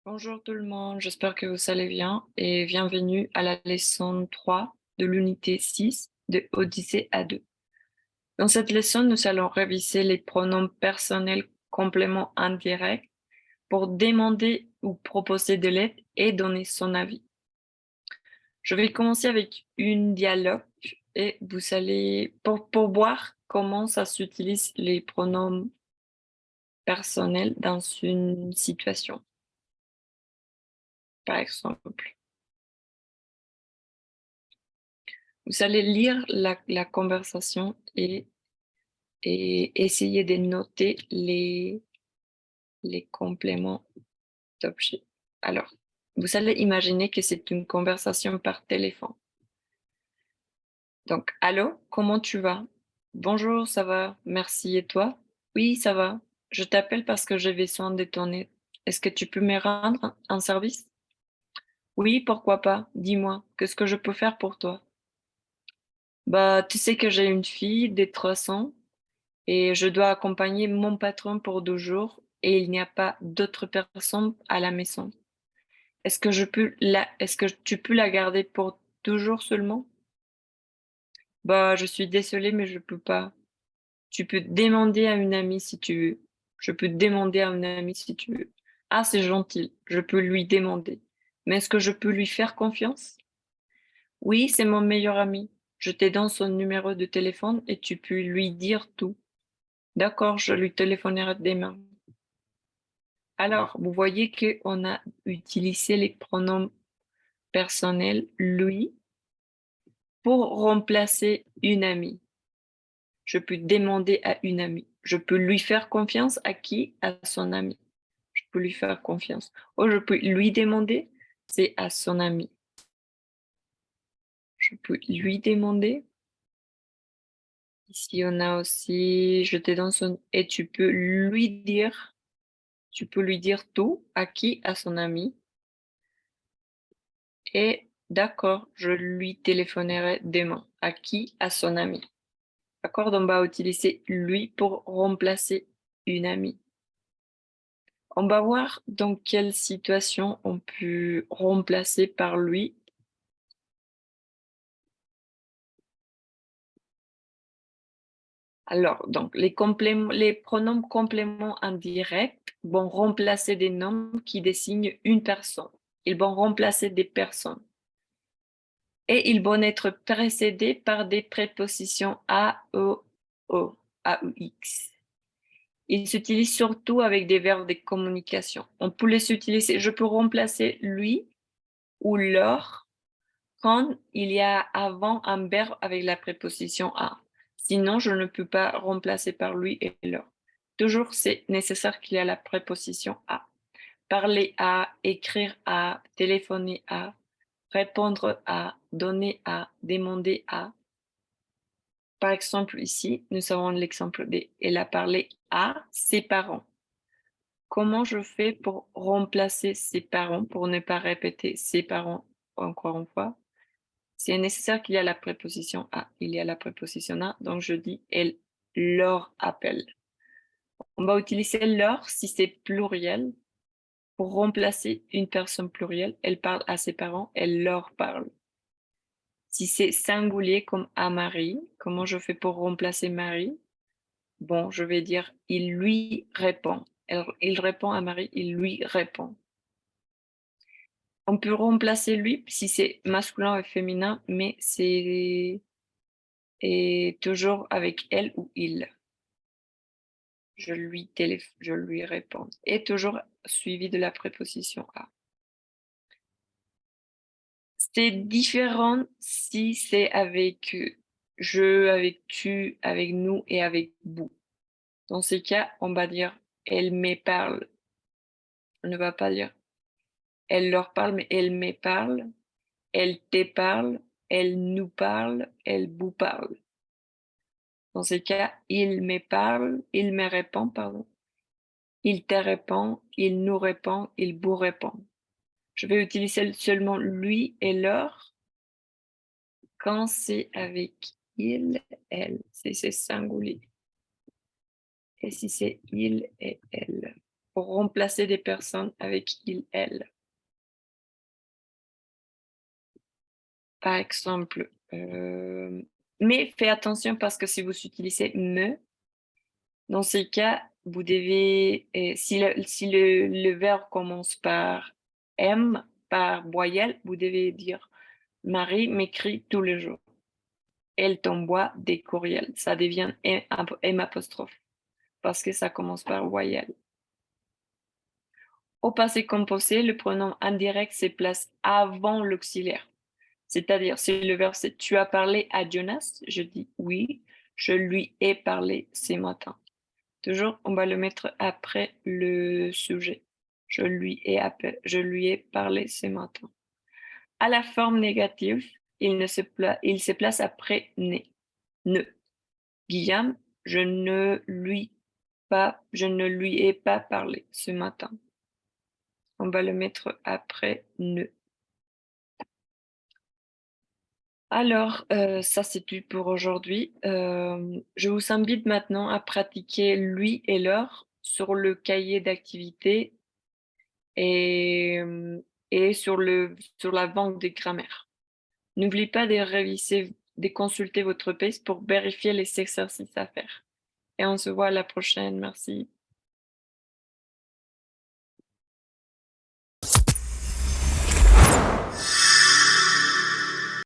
Bonjour tout le monde, j'espère que vous allez bien et bienvenue à la leçon 3 de l'unité 6 de Odyssée A2. Dans cette leçon, nous allons réviser les pronoms personnels compléments indirects pour demander ou proposer de l'aide et donner son avis. Je vais commencer avec une dialogue et vous allez, pour voir comment ça s'utilise les pronoms personnels dans une situation, par exemple. Vous allez lire la conversation et essayer de noter les compléments d'objets. Alors, vous allez imaginer que c'est une conversation par téléphone. Donc, allô, comment tu vas? Bonjour, ça va, merci. Et toi? Oui, ça va. Je t'appelle parce que j'ai besoin de ton aide. Est-ce que tu peux me rendre un service? Oui, pourquoi pas? Dis-moi, qu'est-ce que je peux faire pour toi? Bah, tu sais que j'ai une fille de 3 ans et je dois accompagner mon patron pour 2 jours et il n'y a pas d'autres personnes à la maison. Est-ce que tu peux la garder pour 2 jours seulement? Bah, je suis désolée, mais je peux pas. Tu peux demander à une amie si tu veux. Je peux demander à une amie si tu veux. Ah, c'est gentil, je peux lui demander. Mais est-ce que je peux lui faire confiance? Oui, c'est mon meilleur ami. Je te donne son numéro de téléphone et tu peux lui dire tout. D'accord, je lui téléphonerai demain. Alors, vous voyez qu'on a utilisé les pronoms personnels lui pour remplacer une amie. Je peux demander à une amie. Je peux lui faire confiance à qui? À son ami. Je peux lui faire confiance. Oh, je peux lui demander, c'est à son ami. Je peux lui demander. Ici, on a aussi, je te donne son, et tu peux lui dire tout. À qui? À son ami. Et d'accord, je lui téléphonerai demain. À qui? À son ami. D'accord? Donc on va utiliser lui pour remplacer une amie. On va voir dans quelle situation on peut remplacer par lui. Alors, donc les pronoms compléments indirects vont remplacer des noms qui désignent une personne. Ils vont remplacer des personnes. Et ils vont être précédés par des prépositions a, e, o, a, u, x. Ils s'utilisent surtout avec des verbes de communication. On peut les utiliser, je peux remplacer lui ou leur quand il y a avant un verbe avec la préposition a. Sinon, je ne peux pas remplacer par lui et leur. Toujours, c'est nécessaire qu'il y ait la préposition a. Parler à, écrire à, téléphoner à, répondre à, donner à, demander à. Par exemple, ici, nous avons l'exemple de elle a parlé à ses parents. Comment je fais pour remplacer ses parents, pour ne pas répéter ses parents encore une fois? C'est nécessaire qu'il y a la préposition à. Il y a la préposition à, donc je dis elle leur appelle. On va utiliser leur si c'est pluriel pour remplacer une personne plurielle. Elle parle à ses parents, elle leur parle. Si c'est singulier comme à Marie, comment je fais pour remplacer Marie? Bon, je vais dire il lui répond. Il répond à Marie, il lui répond. On peut remplacer lui si c'est masculin et féminin, mais c'est et toujours avec elle ou il. Je lui réponds et toujours suivi de la préposition à. C'est différent si c'est avec, je, avec tu, avec nous et avec vous. Dans ces cas, on va dire: «Elle me parle». On ne va pas dire: «Elle leur parle», mais «elle me parle», «elle te parle», «elle nous parle», «elle vous parle». Dans ces cas, il me répond, pardon, il te répond, il nous répond, il vous répond. Je vais utiliser seulement lui et leur quand c'est avec il, elle, si c'est singulier. Et si c'est il et elle. pour remplacer des personnes avec il, elle. Par exemple, mais fais attention parce que si vous utilisez «me», dans ces cas, vous devez, si le verbe commence par «m», par voyelle, vous devez dire: «Marie m'écrit tous les jours. Elle t'envoie des courriels». Ça devient M apostrophe parce que ça commence par voyelle. Au passé composé, le pronom indirect se place avant l'auxiliaire. C'est-à-dire, si le verbe c'est tu as parlé à Jonas, je dis oui, je lui ai parlé ce matin. Toujours, on va le mettre après le sujet. Je lui ai parlé ce matin. À la forme négative, il se place après ne. Guillaume, je ne lui ai pas parlé ce matin. On va le mettre après ne. Alors, ça c'est tout pour aujourd'hui. Je vous invite maintenant à pratiquer lui et leur sur le cahier d'activités et et sur la banque de grammaire. N'oubliez pas de consulter votre texte pour vérifier les exercices à faire et on se voit à la prochaine. Merci.